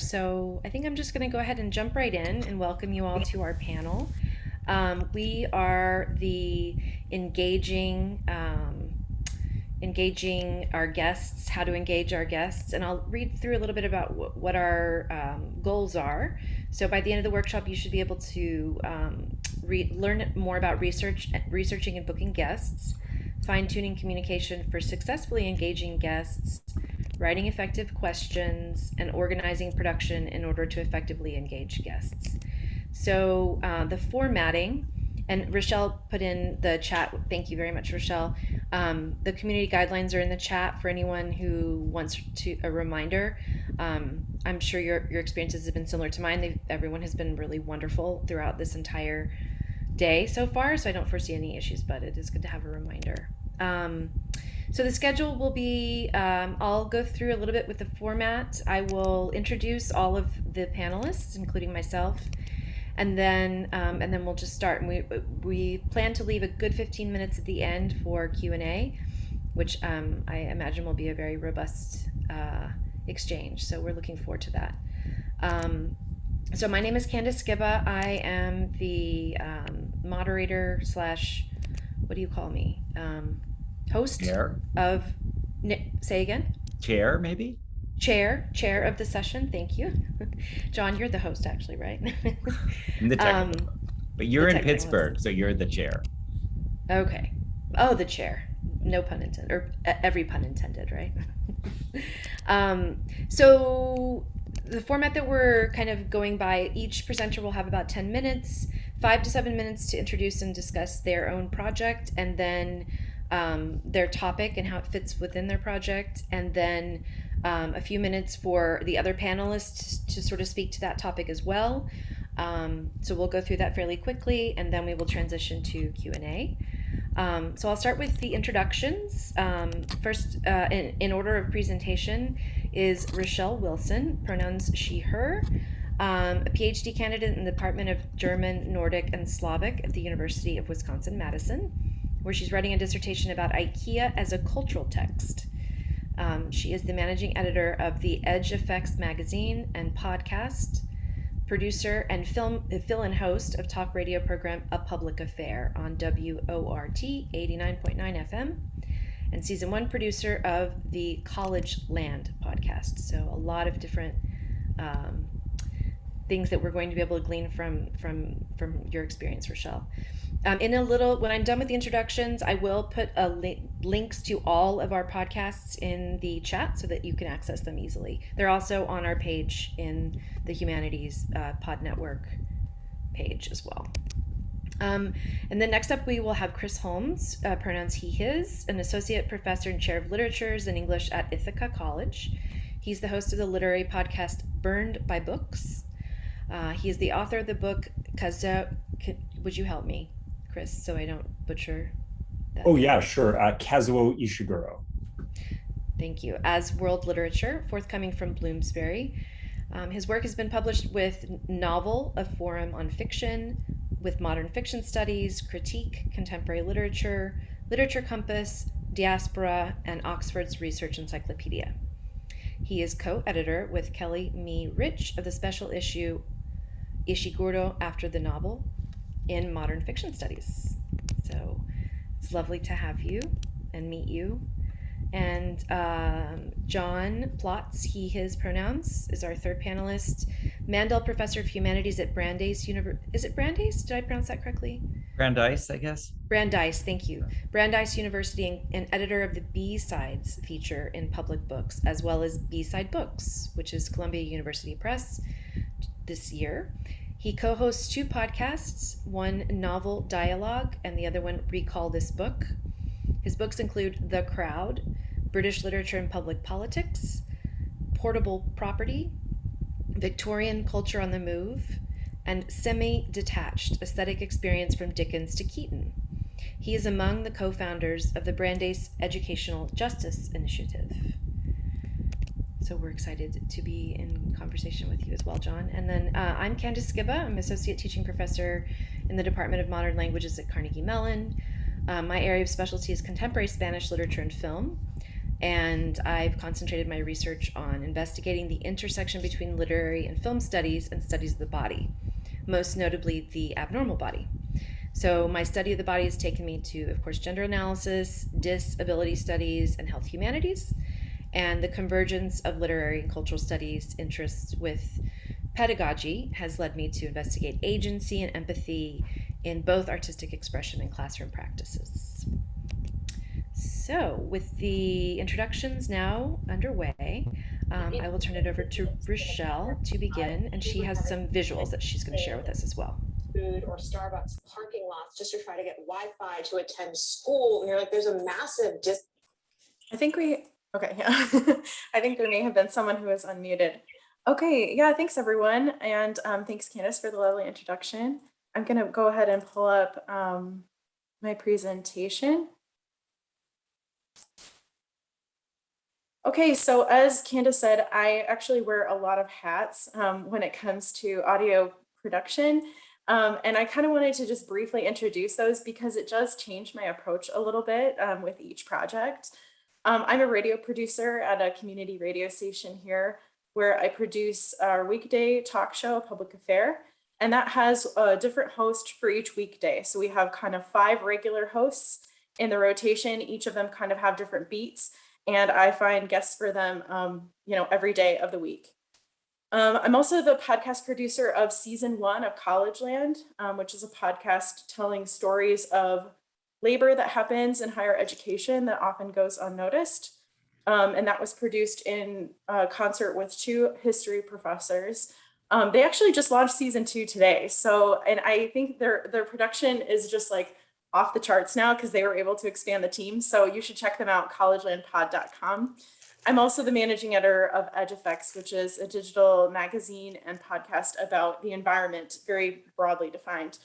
So I think I'm just going to go ahead and jump right in and welcome you all to our panel. We are the engaging our guests, how to engage our guests, and I'll read through a little bit about what our goals are. So by the end of the workshop, you should be able to learn more about researching and booking guests, fine-tuning communication for successfully engaging guests, writing effective questions, and organizing production in order to effectively engage guests. So the formatting, and Richelle put in the chat, thank you very much, Richelle. The community guidelines are in the chat for anyone who wants a reminder. I'm sure your experiences have been similar to mine. Everyone has been really wonderful throughout this entire day so far, so I don't foresee any issues, but it is good to have a reminder. So the schedule will be, I'll go through a little bit with the format. I will introduce all of the panelists, including myself, and then we'll just start. And we plan to leave a good 15 minutes at the end for Q&A, which I imagine will be a very robust exchange. So we're looking forward to that. So my name is Candace Skibba. I am the moderator slash, what do you call me? Host Chair of, say again? Chair, maybe? Chair of the session. Thank you. John, you're the host actually, right? I'm the technical, but you're in Pittsburgh, host. So you're the chair. Okay. Oh, the chair. No pun intended, or every pun intended, right? So the format that we're kind of going by, each presenter will have about 10 minutes, 5 to 7 minutes to introduce and discuss their own project, and then their topic and how it fits within their project, and then a few minutes for the other panelists to sort of speak to that topic as well. So we'll go through that fairly quickly, and then we will transition to Q&A. So I'll start with the introductions. First, in order of presentation, is Richelle Wilson, pronouns she, her, a PhD candidate in the Department of German, Nordic, and Slavic at the University of Wisconsin-Madison, where she's writing a dissertation about IKEA as a cultural text. She is the managing editor of the Edge Effects magazine and podcast, producer and fill-in host of talk radio program A Public Affair on WORT 89.9 FM, and season 1 producer of the Collegeland podcast. So a lot of different things that we're going to be able to glean from your experience, Richelle. When I'm done with the introductions, I will put links to all of our podcasts in the chat so that you can access them easily. They're also on our page in the Humanities Pod Network page as well. And then next up, we will have Chris Holmes, pronouns he, his, an associate professor and chair of literatures and English at Ithaca College. He's the host of the literary podcast Burned by Books. He is the author of the book would you help me, Chris, so I don't butcher that? Oh, yeah, sure. Kazuo Ishiguro. Thank you. As World Literature, forthcoming from Bloomsbury. His work has been published with Novel, a forum on fiction, with Modern Fiction Studies, Critique, Contemporary Literature, Literature Compass, Diaspora, and Oxford's Research Encyclopedia. He is co-editor with Kelly Me Rich of the special issue Ishiguro After the Novel in Modern Fiction Studies. So it's lovely to have you and meet you. And John Plotz, he, his pronouns, is our third panelist. Mandel Professor of Humanities at Brandeis University. Is it Brandeis? Did I pronounce that correctly? Brandeis, I guess. Brandeis, thank you. Brandeis University and editor of the B-Sides feature in Public Books, as well as B-Side Books, which is Columbia University Press this year. He co-hosts 2 podcasts, one Novel Dialogue and the other one Recall This Book. His books include The Crowd, British Literature and Public Politics, Portable Property, Victorian Culture on the Move, and Semi-Detached, Aesthetic Experience from Dickens to Keaton. He is among the co-founders of the Brandeis Educational Justice Initiative. So we're excited to be in conversation with you as well, John. And then I'm Candace Skibba. I'm Associate Teaching Professor in the Department of Modern Languages at Carnegie Mellon. My area of specialty is contemporary Spanish literature and film. and I've concentrated my research on investigating the intersection between literary and film studies and studies of the body, most notably the abnormal body. So my study of the body has taken me to, of course, gender analysis, disability studies, and health humanities, and the convergence of literary and cultural studies interests with pedagogy has led me to investigate agency and empathy in both artistic expression and classroom practices. So, with the introductions now underway, I will turn it over to Richelle to begin, and she has some visuals that she's going to share with us as well. Food or Starbucks parking lots just to try to get Wi-Fi to attend school. And you're like, there's a massive I think I think there may have been someone who was unmuted. Okay, yeah, thanks everyone. And thanks Candace for the lovely introduction. I'm gonna go ahead and pull up my presentation. Okay, so as Candace said, I actually wear a lot of hats when it comes to audio production. And I kind of wanted to just briefly introduce those because it does change my approach a little bit with each project. I'm a radio producer at a community radio station here where I produce our weekday talk show, Public Affair, and that has a different host for each weekday. So we have kind of 5 regular hosts in the rotation. Each of them kind of have different beats, and I find guests for them, every day of the week. I'm also the podcast producer of season 1 of Collegeland, which is a podcast telling stories of labor that happens in higher education that often goes unnoticed. And that was produced in concert with 2 history professors. They actually just launched season 2 today. So, and I think their production is just like off the charts now because they were able to expand the team. So you should check them out, collegelandpod.com. I'm also the managing editor of Edge Effects, which is a digital magazine and podcast about the environment, very broadly defined.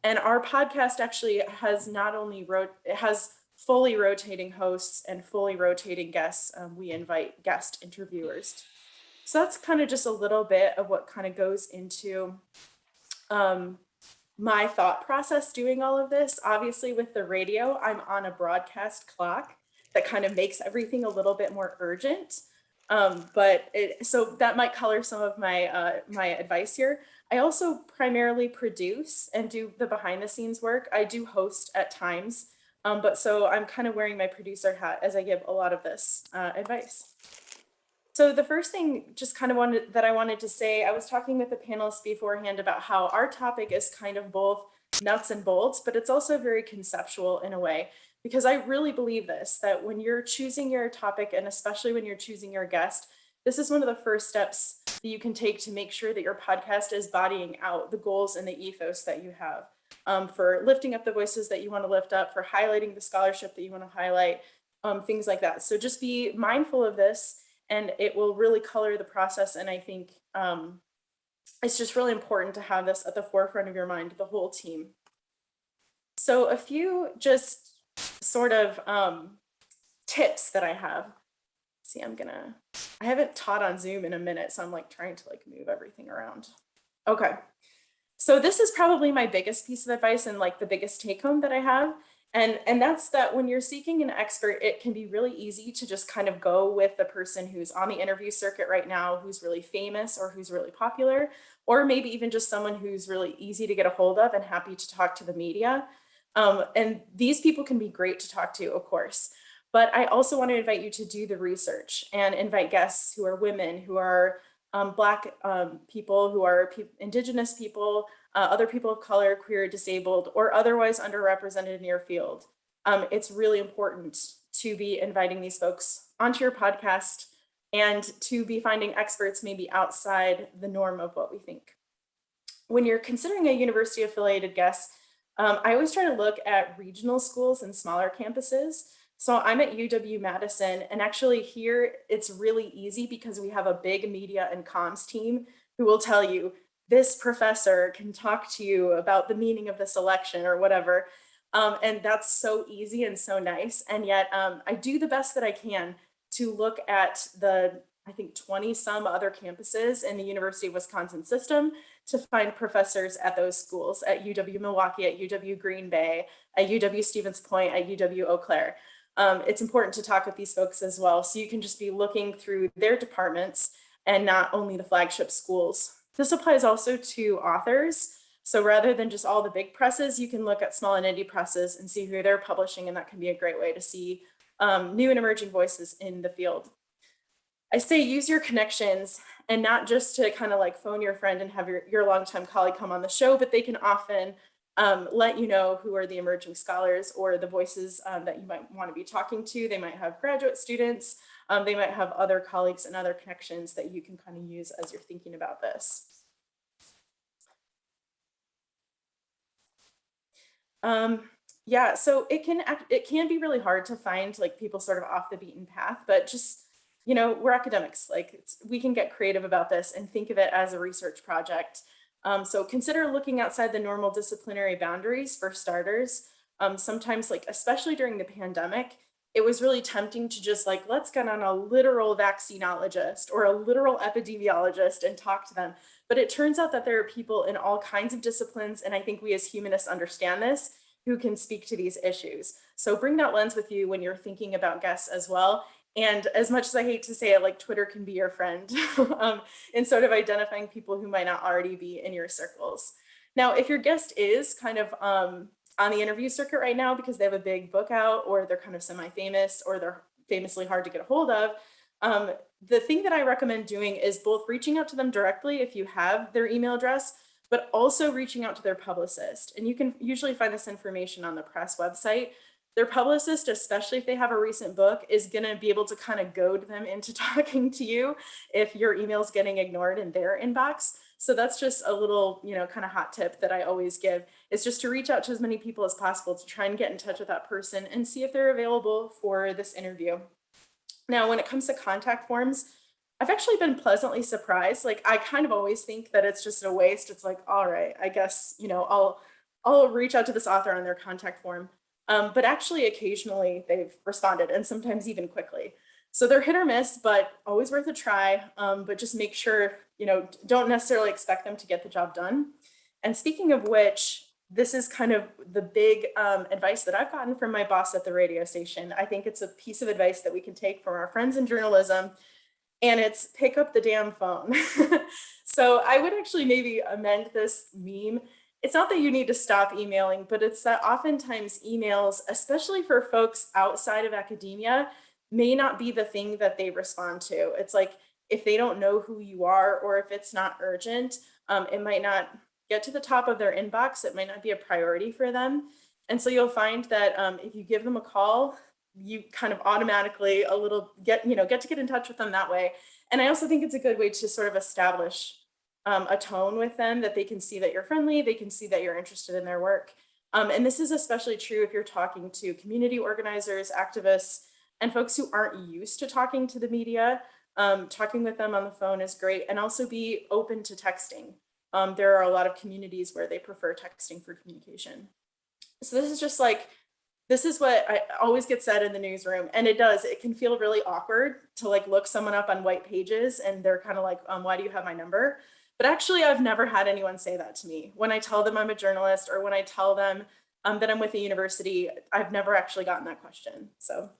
And our podcast actually has it has fully rotating hosts and fully rotating guests. We invite guest interviewers. So that's kind of just a little bit of what kind of goes into my thought process doing all of this. Obviously with the radio, I'm on a broadcast clock that kind of makes everything a little bit more urgent. So that might color some of my my advice here. I also primarily produce and do the behind the scenes work. I do host at times, but so I'm kind of wearing my producer hat as I give a lot of this advice. So the first thing just kind of I wanted to say, I was talking with the panelists beforehand about how our topic is kind of both nuts and bolts, but it's also very conceptual in a way, because I really believe this, that when you're choosing your topic, and especially when you're choosing your guest, this is one of the first steps that you can take to make sure that your podcast is bodying out the goals and the ethos that you have, for lifting up the voices that you want to lift up, for highlighting the scholarship that you want to highlight, things like that. So just be mindful of this, and it will really color the process. And I think it's just really important to have this at the forefront of your mind, the whole team. So a few just sort of tips that I have. See, I haven't taught on Zoom in a minute, so I'm like trying to move everything around. Okay. So this is probably my biggest piece of advice and like the biggest take home that I have. And that's that when you're seeking an expert, it can be really easy to just kind of go with the person who's on the interview circuit right now, who's really famous or who's really popular, or maybe even just someone who's really easy to get a hold of and happy to talk to the media. And these people can be great to talk to, of course, but I also want to invite you to do the research and invite guests who are women, who are Black people, who are Indigenous people, other people of color, queer, disabled, or otherwise underrepresented in your field. It's really important to be inviting these folks onto your podcast and to be finding experts maybe outside the norm of what we think. When you're considering a university affiliated guest, I always try to look at regional schools and smaller campuses. So I'm at UW-Madison, and actually here it's really easy because we have a big media and comms team who will tell you this professor can talk to you about the meaning of this election or whatever. And that's so easy and so nice. And yet I do the best that I can to look at I think 20 some other campuses in the University of Wisconsin system to find professors at those schools, at UW-Milwaukee, at UW-Green Bay, at UW-Stevens Point, at UW-Eau Claire. it's important to talk with these folks as well. So you can just be looking through their departments and not only the flagship schools. This applies also to authors. So rather than just all the big presses, you can look at small and indie presses and see who they're publishing, and that can be a great way to see new and emerging voices in the field. I say use your connections, and not just to kind of like phone your friend and have your longtime colleague come on the show, but they can often let you know who are the emerging scholars or the voices that you might want to be talking to. They might have graduate students, they might have other colleagues and other connections that you can kind of use as you're thinking about this. Yeah, so it can be really hard to find like people sort of off the beaten path, but just, you know, we're academics, like we can get creative about this and think of it as a research project. So consider looking outside the normal disciplinary boundaries for starters. Sometimes, like especially during the pandemic, it was really tempting to just like, let's get on a literal vaccinologist or a literal epidemiologist and talk to them. But it turns out that there are people in all kinds of disciplines, and I think we as humanists understand this, who can speak to these issues. So bring that lens with you when you're thinking about guests as well. And as much as I hate to say it, like Twitter can be your friend in sort of identifying people who might not already be in your circles. Now, if your guest is kind of on the interview circuit right now because they have a big book out, or they're kind of semi-famous, or they're famously hard to get a hold of, the thing that I recommend doing is both reaching out to them directly if you have their email address, but also reaching out to their publicist. And you can usually find this information on the press website. Their publicist, especially if they have a recent book, is going to be able to kind of goad them into talking to you if your email is getting ignored in their inbox. So that's just a little, you know, kind of hot tip that I always give, is just to reach out to as many people as possible to try and get in touch with that person and see if they're available for this interview. Now, when it comes to contact forms, I've actually been pleasantly surprised. Like, I kind of always think that it's just a waste. It's like, all right, I guess, you know, I'll reach out to this author on their contact form. But actually, occasionally they've responded, and sometimes even quickly. So they're hit or miss, but always worth a try. But just make sure, you know, don't necessarily expect them to get the job done. And speaking of which, this is kind of the big advice that I've gotten from my boss at the radio station. I think it's a piece of advice that we can take from our friends in journalism, and it's pick up the damn phone. So I would actually maybe amend this meme. It's not that you need to stop emailing, but it's that oftentimes emails, especially for folks outside of academia, may not be the thing that they respond to. It's like, if they don't know who you are, or if it's not urgent, it might not get to the top of their inbox. It might not be a priority for them. And so you'll find that if you give them a call, you kind of automatically get to get in touch with them that way. And I also think it's a good way to sort of establish a tone with them, that they can see that you're friendly, they can see that you're interested in their work. And this is especially true if you're talking to community organizers, activists, and folks who aren't used to talking to the media. Talking with them on the phone is great, and also be open to texting. There are a lot of communities where they prefer texting for communication. So this is what I always get said in the newsroom, and it can feel really awkward to like look someone up on white pages and they're kind of like, why do you have my number? But actually, I've never had anyone say that to me. When I tell them I'm a journalist, or when I tell them that I'm with a university, I've never actually gotten that question. So,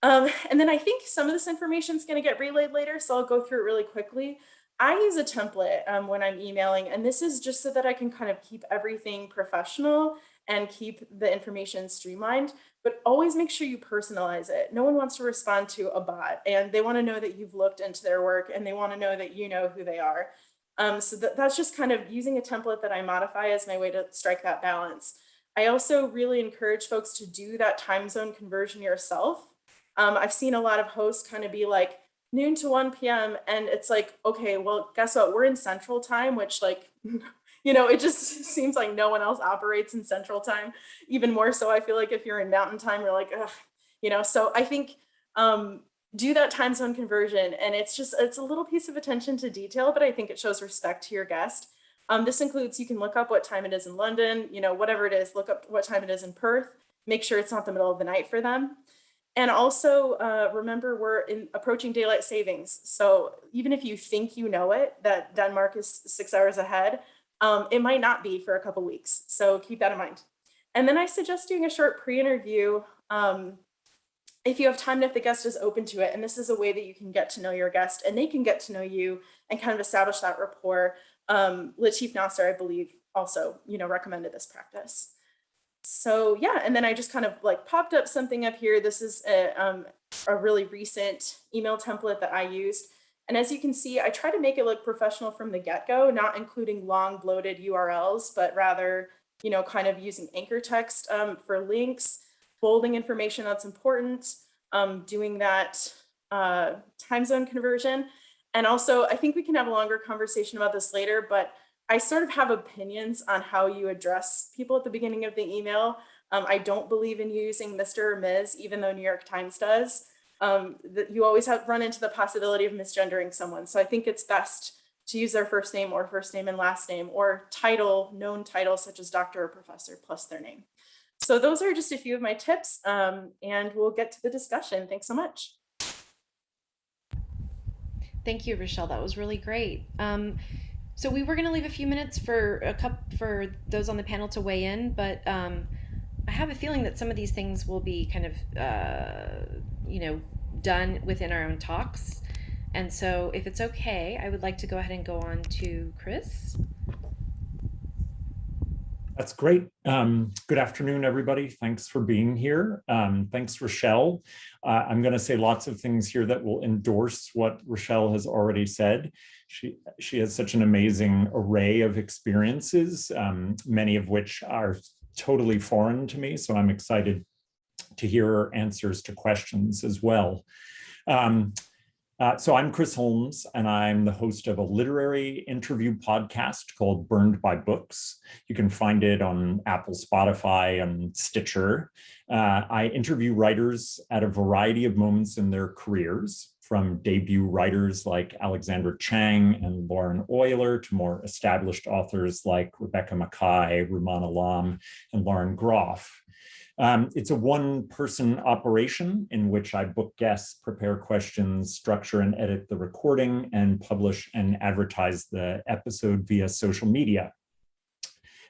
and then I think some of this information is going to get relayed later, so I'll go through it really quickly. I use a template when I'm emailing, and this is just so that I can kind of keep everything professional and keep the information streamlined, but always make sure you personalize it. No one wants to respond to a bot, and they want to know that you've looked into their work, and they want to know that you know who they are. So that's just kind of using a template that I modify as my way to strike that balance. I also really encourage folks to do that time zone conversion yourself. I've seen a lot of hosts kind of be like, noon to 1 p.m. And it's like, okay, well, guess what? We're in Central Time, which like, you know, it just seems like no one else operates in Central Time. Even more so, I feel like if you're in Mountain Time, you're like, ugh, you know, so I think do that time zone conversion. And it's a little piece of attention to detail, but I think it shows respect to your guest. This includes, you can look up what time it is in London, you know, whatever it is, look up what time it is in Perth, make sure it's not the middle of the night for them. And also remember, we're approaching daylight savings. So even if you think you know it, that Denmark is 6 hours ahead, it might not be for a couple weeks. So keep that in mind. And then I suggest doing a short pre-interview if you have time and if the guest is open to it, and this is a way that you can get to know your guest and they can get to know you and kind of establish that rapport. Latif Nasser, I believe, also, recommended this practice. So yeah, and then I just kind of like popped up something up here. This is a really recent email template that I used. And as you can see, I try to make it look professional from the get-go, not including long bloated URLs, but rather, kind of using anchor text for links, bolding information that's important, doing that time zone conversion. And also, I think we can have a longer conversation about this later, but I sort of have opinions on how you address people at the beginning of the email. I don't believe in using Mr. or Ms., even though New York Times does. You always run into the possibility of misgendering someone. So I think it's best to use their first name or first name and last name, or title, known titles such as doctor or professor plus their name. So those are just a few of my tips, and we'll get to the discussion. Thanks so much. Thank you, Richelle. That was really great. So we were going to leave a few minutes for those on the panel to weigh in, but I have a feeling that some of these things will be kind of, done within our own talks. And so if it's okay, I would like to go ahead and go on to Chris. That's great. Good afternoon, everybody. Thanks for being here. Thanks, Richelle. I'm going to say lots of things here that will endorse what Richelle has already said. She has such an amazing array of experiences, many of which are totally foreign to me. So I'm excited to hear her answers to questions as well. So I'm Chris Holmes, and I'm the host of a literary interview podcast called Burned by Books. You can find it on Apple, Spotify, and Stitcher. I interview writers at a variety of moments in their careers, from debut writers like Alexandra Chang and Lauren Euler to more established authors like Rebecca Mackay, Rumaan Alam, and Lauren Groff. It's a one-person operation in which I book guests, prepare questions, structure and edit the recording, and publish and advertise the episode via social media.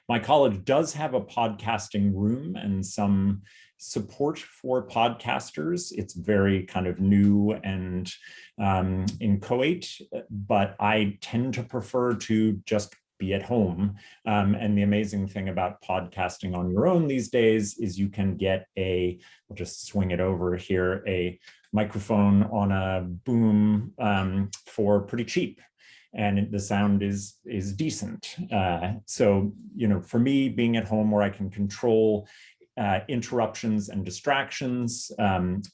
My college does have a podcasting room and some support for podcasters. It's very kind of new and inchoate, but I tend to prefer to just be at home. And the amazing thing about podcasting on your own these days is you can get I'll just swing it over here, a microphone on a boom for pretty cheap. And the sound is decent. So, for me, being at home where I can control interruptions and distractions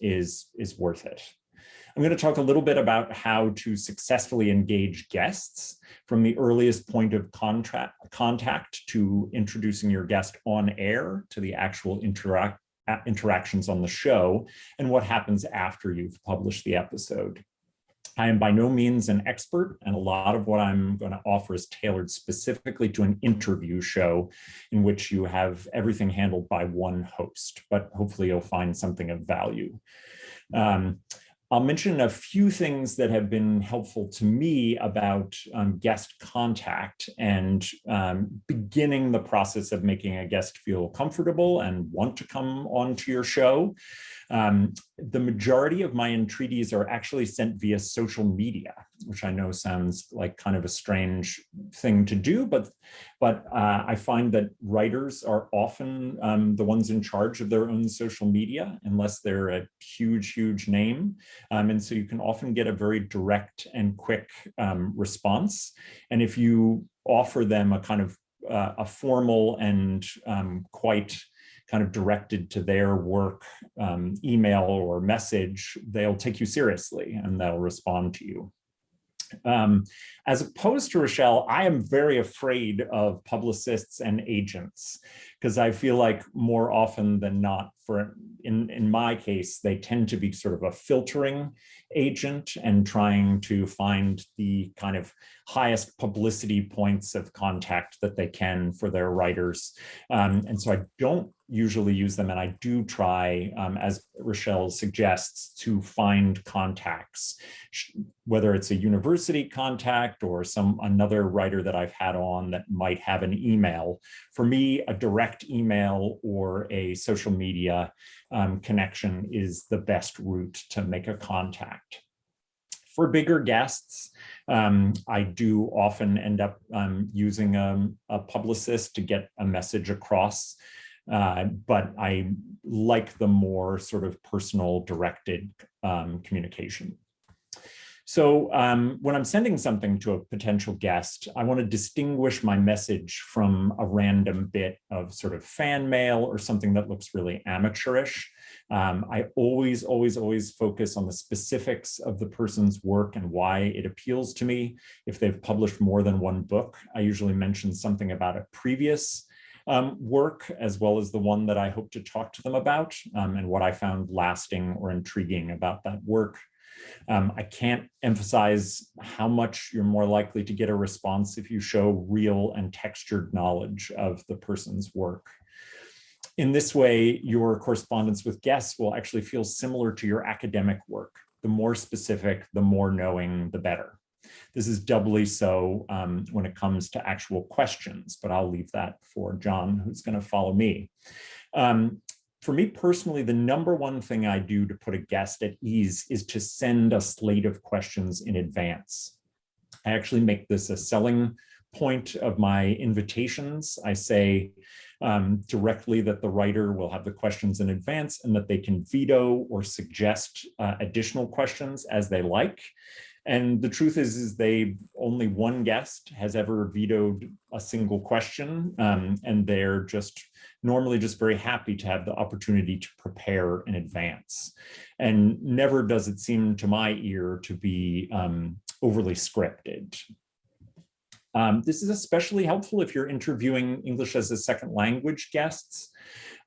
is worth it. I'm going to talk a little bit about how to successfully engage guests from the earliest point of contact to introducing your guest on air to the actual interactions on the show, and what happens after you've published the episode. I am by no means an expert, and a lot of what I'm going to offer is tailored specifically to an interview show in which you have everything handled by one host, but hopefully you'll find something of value. I'll mention a few things that have been helpful to me about guest contact and beginning the process of making a guest feel comfortable and want to come onto your show. The majority of my entreaties are actually sent via social media, which I know sounds like kind of a strange thing to do, but I find that writers are often the ones in charge of their own social media, unless they're a huge name. And so you can often get a very direct and quick response. And if you offer them a kind of a formal and quite kind of directed to their work email or message, they'll take you seriously and they'll respond to you. As opposed to Richelle, I am very afraid of publicists and agents, because I feel like more often than not, in my case, they tend to be sort of a filtering agent and trying to find the kind of highest publicity points of contact that they can for their writers. And so I don't usually use them, and I do try, as Richelle suggests, to find contacts, whether it's a university contact contact or another writer that I've had on that might have an email. For me, a direct email or a social media connection is the best route to make a contact. For bigger guests, I do often end up using a publicist to get a message across, but I like the more sort of personal directed communication. So when I'm sending something to a potential guest, I want to distinguish my message from a random bit of sort of fan mail or something that looks really amateurish. I always focus on the specifics of the person's work and why it appeals to me. If they've published more than one book, I usually mention something about a previous work, as well as the one that I hope to talk to them about, and what I found lasting or intriguing about that work. I can't emphasize how much you're more likely to get a response if you show real and textured knowledge of the person's work. In this way, your correspondence with guests will actually feel similar to your academic work. The more specific, the more knowing, the better. This is doubly so when it comes to actual questions, but I'll leave that for John, who's going to follow me. For me personally, the number one thing I do to put a guest at ease is to send a slate of questions in advance. I actually make this a selling point of my invitations. I say directly that the writer will have the questions in advance and that they can veto or suggest additional questions as they like. And the truth is only one guest has ever vetoed a single question, and they're normally just very happy to have the opportunity to prepare in advance. And never does it seem to my ear to be overly scripted. This is especially helpful if you're interviewing English as a second language guests.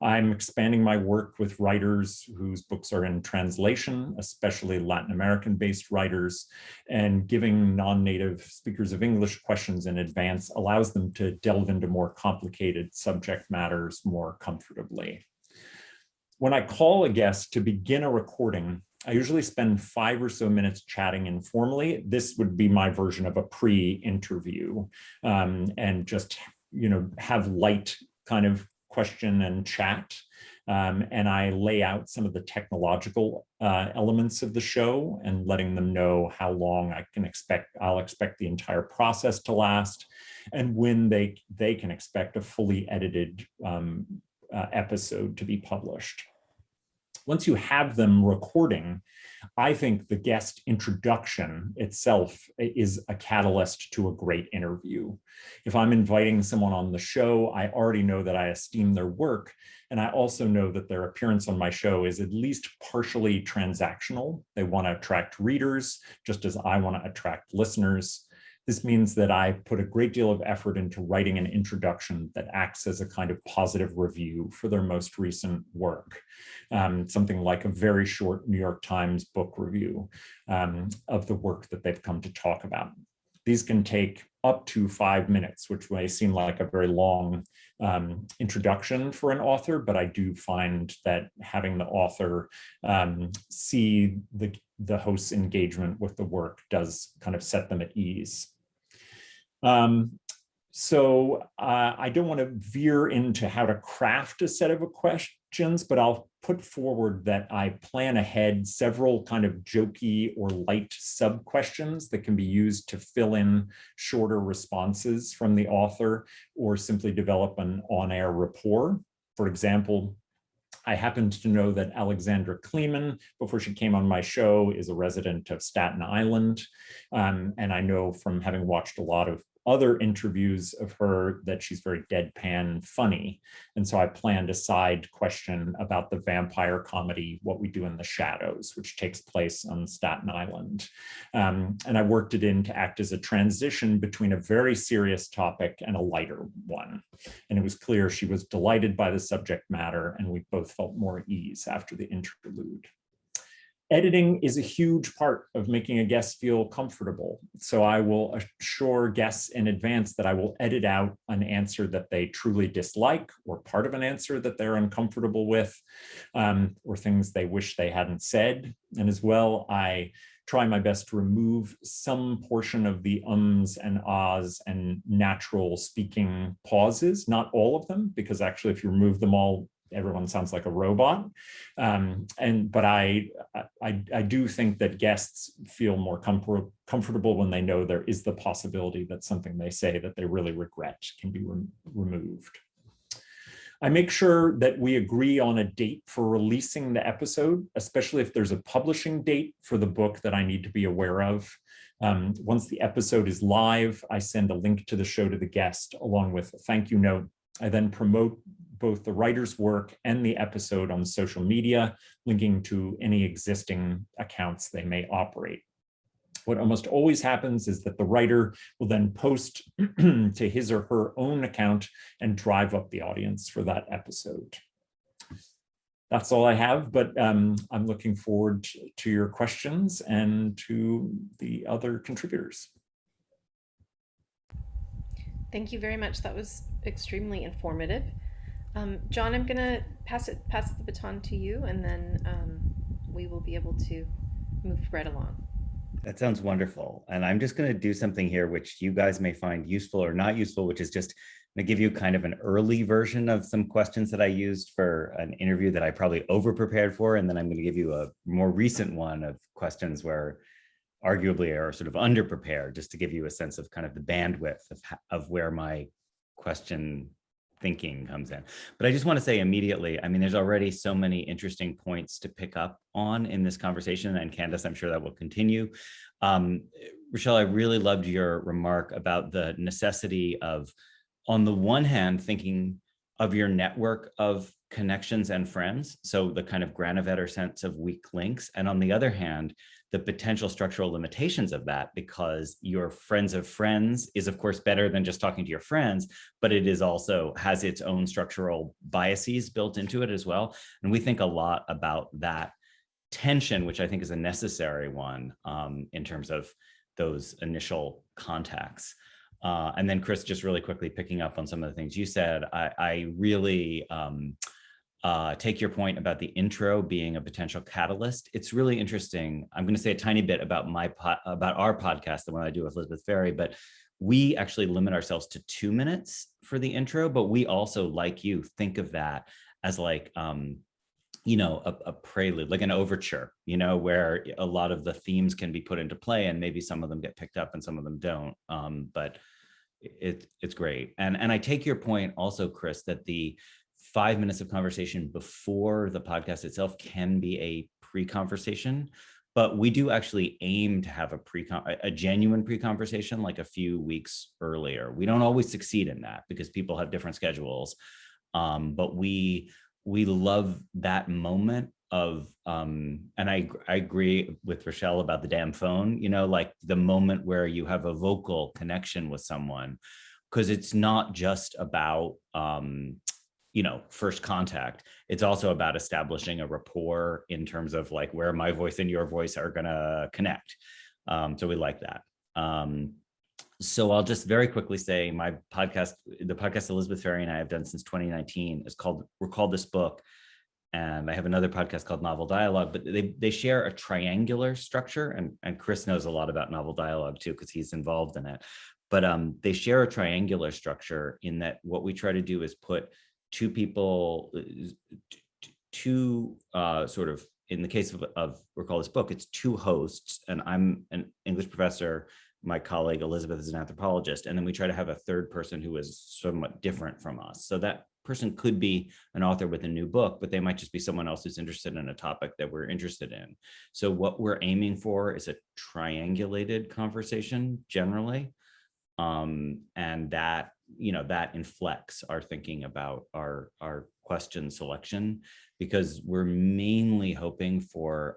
I'm expanding my work with writers whose books are in translation, especially Latin American-based writers, and giving non-native speakers of English questions in advance allows them to delve into more complicated subject matters more comfortably. When I call a guest to begin a recording, I usually spend 5 or so minutes chatting informally. This would be my version of a pre-interview, and just, have light kind of question and chat. And I lay out some of the technological elements of the show and letting them know how long I'll expect the entire process to last, and when they can expect a fully edited episode to be published. Once you have them recording, I think the guest introduction itself is a catalyst to a great interview. If I'm inviting someone on the show, I already know that I esteem their work, and I also know that their appearance on my show is at least partially transactional. They want to attract readers, just as I want to attract listeners. This means that I put a great deal of effort into writing an introduction that acts as a kind of positive review for their most recent work. Something like a very short New York Times book review of the work that they've come to talk about. These can take up to 5 minutes, which may seem like a very long introduction for an author, but I do find that having the author see the host's engagement with the work does kind of set them at ease. So I don't want to veer into how to craft a set of questions, but I'll put forward that I plan ahead several kind of jokey or light sub-questions that can be used to fill in shorter responses from the author or simply develop an on-air rapport. For example, I happened to know that Alexandra Kleeman, before she came on my show, is a resident of Staten Island. And I know from having watched a lot of other interviews of her that she's very deadpan funny. And so I planned a side question about the vampire comedy, What We Do in the Shadows, which takes place on Staten Island. And I worked it in to act as a transition between a very serious topic and a lighter one. And it was clear she was delighted by the subject matter, and we both felt more at ease after the interlude. Editing is a huge part of making a guest feel comfortable. So I will assure guests in advance that I will edit out an answer that they truly dislike, or part of an answer that they're uncomfortable with, or things they wish they hadn't said. And as well, I try my best to remove some portion of the ums and ahs and natural speaking pauses, not all of them, because actually if you remove them all, everyone sounds like a robot. But I do think that guests feel more comfortable when they know there is the possibility that something they say that they really regret can be removed. I make sure that we agree on a date for releasing the episode, especially if there's a publishing date for the book that I need to be aware of. Once the episode is live, I send a link to the show to the guest along with a thank you note. I then promote both the writer's work and the episode on social media, linking to any existing accounts they may operate. What almost always happens is that the writer will then post to his or her own account and drive up the audience for that episode. That's all I have, but I'm looking forward to your questions and to the other contributors. Thank you very much. That was extremely informative. John, I'm gonna pass the baton to you, and then we will be able to move right along. That sounds wonderful. And I'm just going to do something here, which you guys may find useful or not useful, which is just going to give you kind of an early version of some questions that I used for an interview that I probably over-prepared for. And then I'm going to give you a more recent one of questions where arguably are sort of under-prepared, just to give you a sense of kind of the bandwidth of where my question thinking comes in. But I just want to say immediately, I mean, there's already so many interesting points to pick up on in this conversation, and Candace, I'm sure that will continue. Richelle, I really loved your remark about the necessity of, on the one hand, thinking of your network of connections and friends, so the kind of Granovetter sense of weak links, and on the other hand, the potential structural limitations of that, because your friends of friends is of course better than just talking to your friends, but it is also has its own structural biases built into it as well. And we think a lot about that tension, which I think is a necessary one in terms of those initial contacts. And then Chris, just really quickly picking up on some of the things you said, I really take your point about the intro being a potential catalyst. It's really interesting. I'm going to say a tiny bit about about our podcast, the one I do with Elizabeth Ferry, but we actually limit ourselves to 2 minutes for the intro, but we also, like you, think of that as like, you know, a prelude, like an overture, you know, where a lot of the themes can be put into play and maybe some of them get picked up and some of them don't. But it's great. And I take your point also, Chris, that the 5 minutes of conversation before the podcast itself can be a pre-conversation, but we do actually aim to have a genuine pre-conversation like a few weeks earlier. We don't always succeed in that because people have different schedules, but we love that moment of, and I agree with Richelle about the damn phone, you know, like the moment where you have a vocal connection with someone, because it's not just about, you know, first contact. It's also about establishing a rapport in terms of like where my voice and your voice are gonna connect. So we like that. So I'll just very quickly say my podcast, the podcast Elizabeth Ferry and I have done since 2019 is called Recall This Book. And I have another podcast called Novel Dialogue, but they share a triangular structure. And Chris knows a lot about novel dialogue too, because he's involved in it. But they share a triangular structure in that what we try to do is put two people, sort of, in the case of Recall This Book, it's two hosts, and I'm an English professor, my colleague Elizabeth is an anthropologist, and then we try to have a third person who is somewhat different from us. So that person could be an author with a new book, but they might just be someone else who's interested in a topic that we're interested in. So what we're aiming for is a triangulated conversation generally. And that, you know, that inflects our thinking about our question selection, because we're mainly hoping for,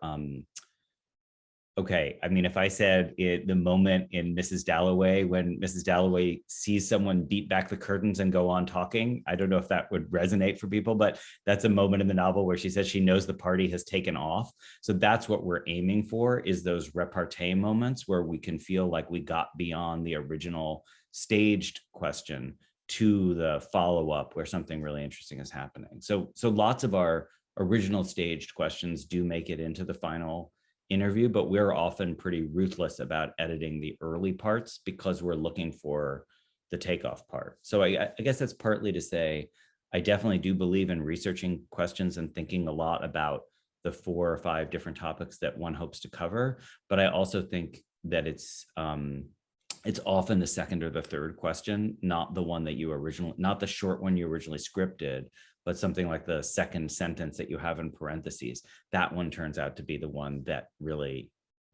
okay, I mean, if I said the moment in Mrs. Dalloway, when Mrs. Dalloway sees someone beat back the curtains and go on talking, I don't know if that would resonate for people, but that's a moment in the novel where she says she knows the party has taken off. So that's what we're aiming for, is those repartee moments where we can feel like we got beyond the original staged question to the follow-up where something really interesting is happening. So lots of our original staged questions do make it into the final interview, but we're often pretty ruthless about editing the early parts because we're looking for the takeoff part. So I guess that's partly to say, I definitely do believe in researching questions and thinking a lot about the 4 or 5 different topics that one hopes to cover. But I also think that it's often the second or the third question, not the one that you originally, not the short one you originally scripted, but something like the second sentence that you have in parentheses. That one turns out to be the one that really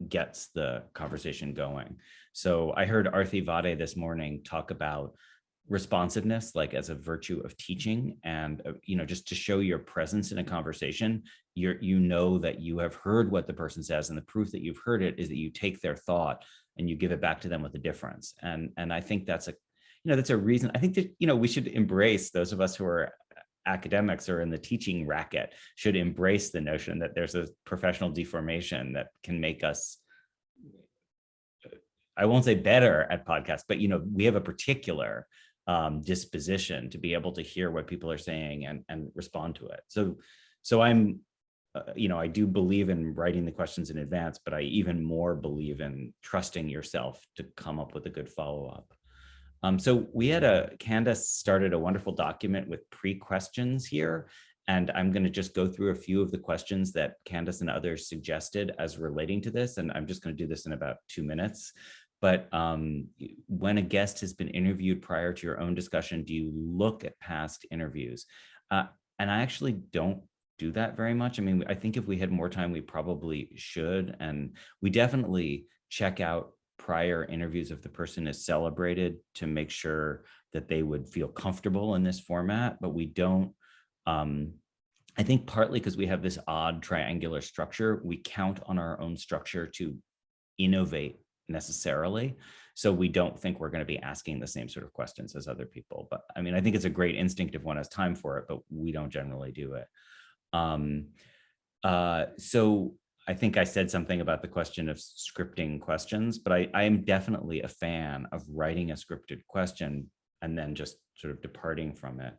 gets the conversation going. So I heard Arthi Vade this morning talk about responsiveness, like as a virtue of teaching, and just to show your presence in a conversation. You know that you have heard what the person says, and the proof that you've heard it is that you take their thought and you give it back to them with a difference. And I think that's a reason. I think that we should embrace, those of us who are academics or in the teaching racket should embrace the notion that there's a professional deformation that can make us, I won't say better at podcasts, but we have a particular disposition to be able to hear what people are saying and respond to it. So I'm, I do believe in writing the questions in advance, but I even more believe in trusting yourself to come up with a good follow-up. So Candace started a wonderful document with pre-questions here, and I'm going to just go through a few of the questions that Candace and others suggested as relating to this, and I'm just going to do this in about 2 minutes. But when a guest has been interviewed prior to your own discussion, do you look at past interviews? And I actually don't do that very much. I mean, I think if we had more time, we probably should. And we definitely check out prior interviews if the person is celebrated to make sure that they would feel comfortable in this format, but we don't. I think partly because we have this odd triangular structure, we count on our own structure to innovate necessarily. So we don't think we're going to be asking the same sort of questions as other people. But I mean, I think it's a great instinct if one has time for it, but we don't generally do it. So I think I said something about the question of scripting questions, but I am definitely a fan of writing a scripted question and then just sort of departing from it.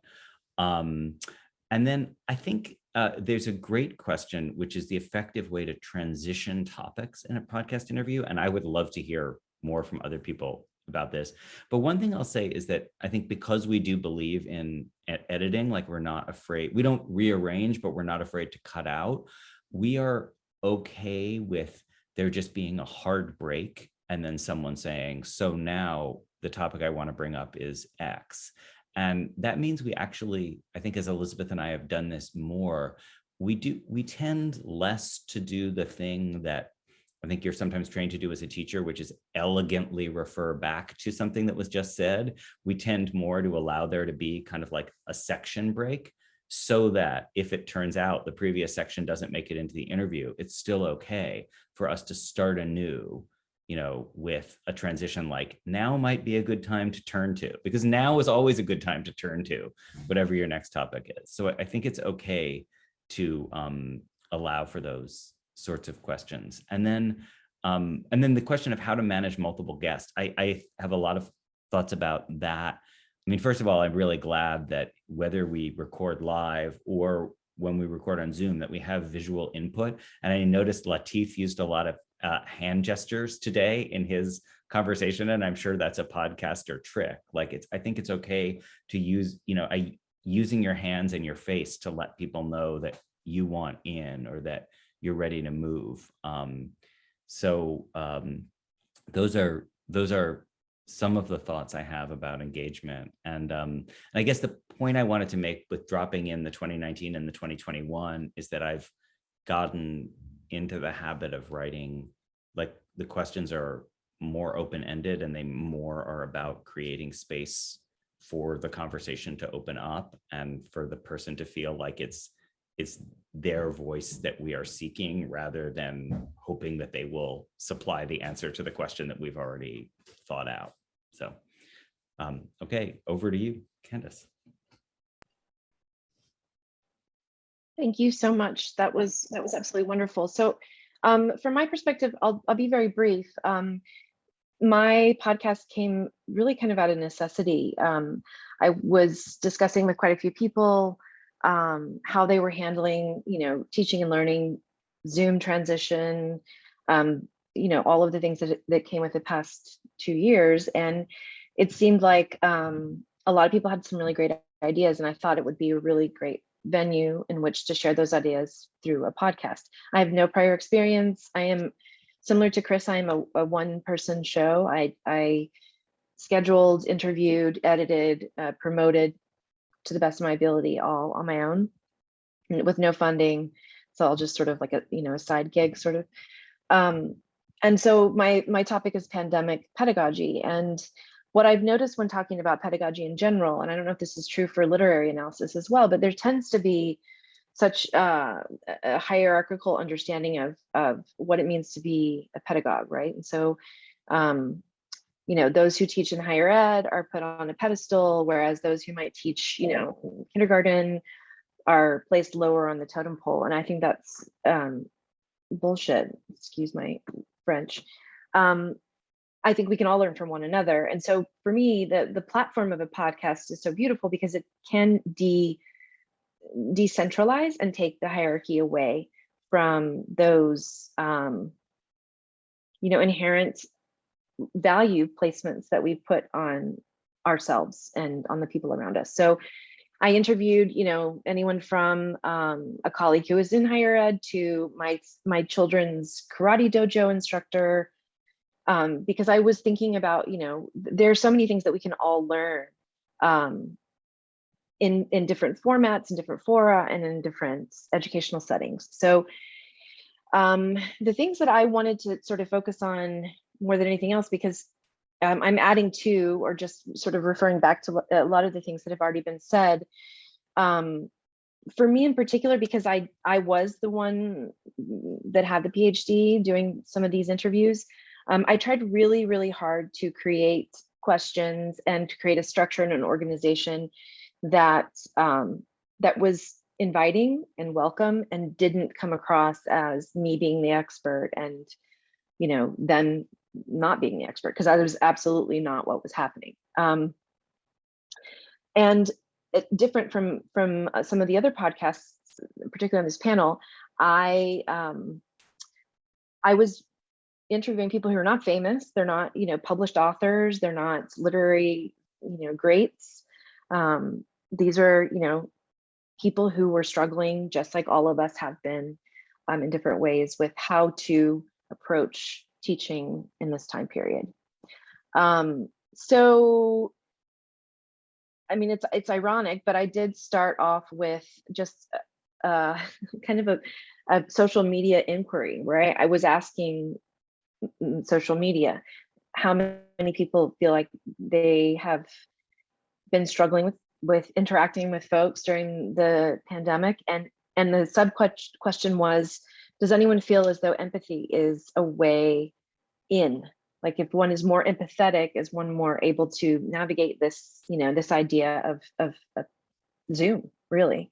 And then I think there's a great question, which is the effective way to transition topics in a podcast interview. And I would love to hear more from other people about this. But one thing I'll say is that I think because we do believe in editing, like we're not afraid, we don't rearrange, but we're not afraid to cut out. We are okay with there just being a hard break and then someone saying, so now the topic I want to bring up is X. And that means we actually, I think as Elizabeth and I have done this more, we tend less to do the thing that I think you're sometimes trained to do as a teacher, which is elegantly refer back to something that was just said. We tend more to allow there to be kind of like a section break, so that if it turns out the previous section doesn't make it into the interview, it's still okay for us to start anew, with a transition like now might be a good time to turn to, because now is always a good time to turn to whatever your next topic is. So I think it's okay to allow for those sorts of questions. And then the question of how to manage multiple guests. I have a lot of thoughts about that. I mean, first of all, I'm really glad that whether we record live or when we record on Zoom, that we have visual input. And I noticed Latif used a lot of hand gestures today in his conversation, and I'm sure that's a podcaster trick. Like I think it's okay to use, using your hands and your face to let people know that you want in or that you're ready to move. Those are some of the thoughts I have about engagement. And I guess the point I wanted to make with dropping in the 2019 and the 2021 is that I've gotten into the habit of writing, like the questions are more open-ended and they more are about creating space for the conversation to open up and for the person to feel like it's their voice that we are seeking, rather than hoping that they will supply the answer to the question that we've already thought out. So, okay, over to you, Candace. Thank you so much. That was absolutely wonderful. So, from my perspective, I'll be very brief. My podcast came really kind of out of necessity. I was discussing with quite a few people how they were handling, teaching and learning, Zoom transition, all of the things that came with the past 2 years. And it seemed like a lot of people had some really great ideas, and I thought it would be a really great venue in which to share those ideas through a podcast. I have no prior experience. I am similar to Chris. I am a one-person show. I scheduled, interviewed, edited, promoted to the best of my ability, all on my own, with no funding. So I'll just sort of like a side gig sort of. And so my topic is pandemic pedagogy. And what I've noticed when talking about pedagogy in general, and I don't know if this is true for literary analysis as well, but there tends to be such a hierarchical understanding of what it means to be a pedagogue, right? And so, those who teach in higher ed are put on a pedestal, whereas those who might teach, kindergarten are placed lower on the totem pole. And I think that's bullshit, excuse my French. I think we can all learn from one another. And so for me, the platform of a podcast is so beautiful because it can decentralize and take the hierarchy away from those inherent value placements that we put on ourselves and on the people around us. So I interviewed, anyone from a colleague who was in higher ed to my children's karate dojo instructor, because I was thinking about, there are so many things that we can all learn in different formats, in different fora, and in different educational settings. So the things that I wanted to sort of focus on more than anything else, because I'm adding to, or just sort of referring back to a lot of the things that have already been said. For me in particular, because I was the one that had the PhD doing some of these interviews, I tried really, really hard to create questions and to create a structure and an organization that was inviting and welcome and didn't come across as me being the expert and them not being the expert, because that was absolutely not what was happening. And different from some of the other podcasts, particularly on this panel, I was interviewing people who are not famous. They're not published authors. They're not literary greats. These are people who were struggling just like all of us have been in different ways with how to approach teaching in this time period. So, I mean, it's ironic, but I did start off with just kind of a social media inquiry where I was asking social media, how many people feel like they have been struggling with interacting with folks during the pandemic, and the sub question was, does anyone feel as though empathy is a way in? Like, if one is more empathetic, is one more able to navigate this, this idea of Zoom, really?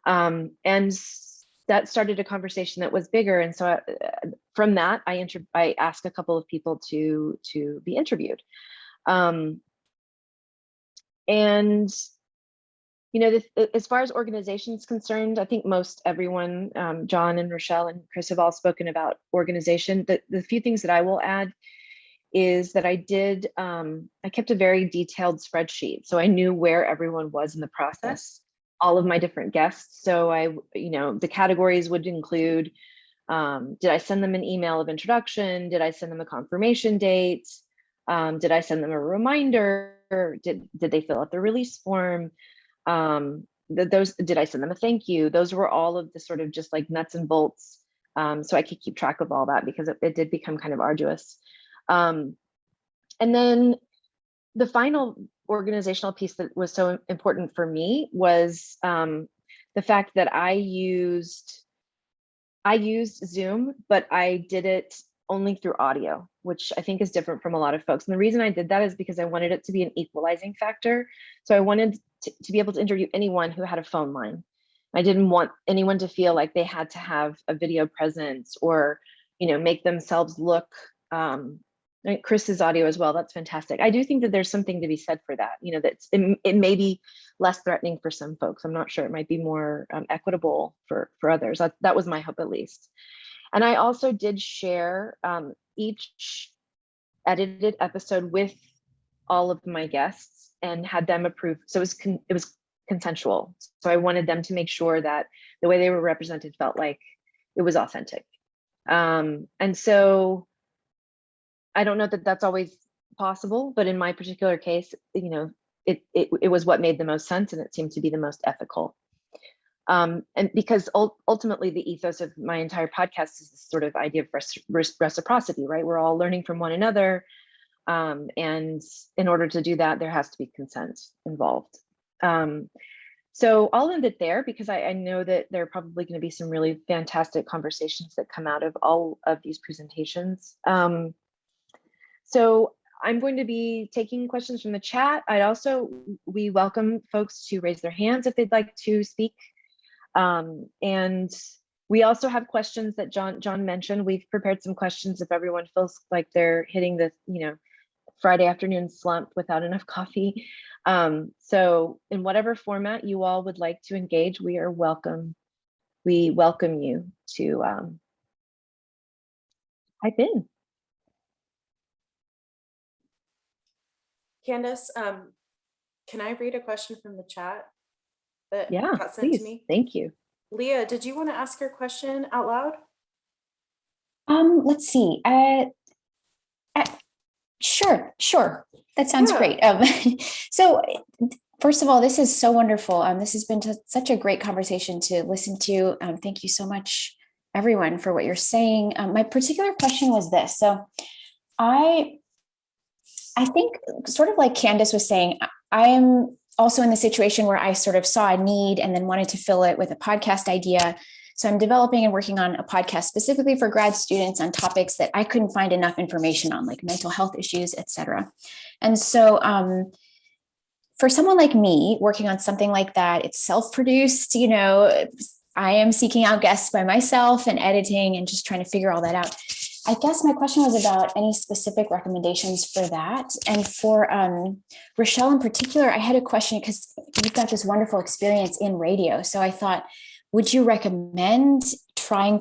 And that started a conversation that was bigger. And so from that, I asked a couple of people to be interviewed. And as far as organizations concerned, I think most everyone, John and Richelle and Chris, have all spoken about organization. The few things that I will add is that I kept a very detailed spreadsheet. So I knew where everyone was in the process, all of my different guests. So the categories would include, did I send them an email of introduction? Did I send them a confirmation date? Did I send them a reminder? Did they fill out the release form? Did I send them a thank you? Those were all of the sort of just like nuts and bolts. So I could keep track of all that because it did become kind of arduous. And then the final organizational piece that was so important for me was the fact that I used Zoom, but I did it only through audio, which I think is different from a lot of folks. And the reason I did that is because I wanted it to be an equalizing factor. So I wanted to be able to interview anyone who had a phone line. I didn't want anyone to feel like they had to have a video presence or, make themselves look, Chris's audio as well. That's fantastic. I do think that there's something to be said for that. It may be less threatening for some folks. I'm not sure. It might be more equitable for others. That was my hope, at least. And I also did share each edited episode with all of my guests and had them approve. So it was consensual. So I wanted them to make sure that the way they were represented felt like it was authentic. And so I don't know that that's always possible, but in my particular case, you know, it was what made the most sense, and it seemed to be the most ethical. And because ultimately the ethos of my entire podcast is this sort of idea of reciprocity, right? We're all learning from one another. And in order to do that, there has to be consent involved. So I'll end it there because I know that there are probably going to be some really fantastic conversations that come out of all of these presentations. So I'm going to be taking questions from the chat. We welcome folks to raise their hands if they'd like to speak. And we also have questions that John mentioned. We've prepared some questions if everyone feels like they're hitting the, you know, Friday afternoon slump without enough coffee. So in whatever format you all would like to engage, we welcome you to type in. Candace, can I read a question from the chat that Yeah, got sent please. to me? Thank you. Leah, did you want to ask your question out loud? Let's see. Sure. That sounds great. So first of all, this is so wonderful. This has been such a great conversation to listen to. Thank you so much, everyone, for what you're saying. My particular question was this. So I think sort of like Candace was saying, I am also in the situation where I sort of saw a need and then wanted to fill it with a podcast idea. So I'm developing and working on a podcast specifically for grad students on topics that I couldn't find enough information on, like mental health issues, et cetera. And so for someone like me working on something like that, it's self-produced, you know, I am seeking out guests by myself and editing and just trying to figure all that out. I guess my question was about any specific recommendations for that. And for Richelle in particular, I had a question because you've got this wonderful experience in radio. So I thought, would you recommend trying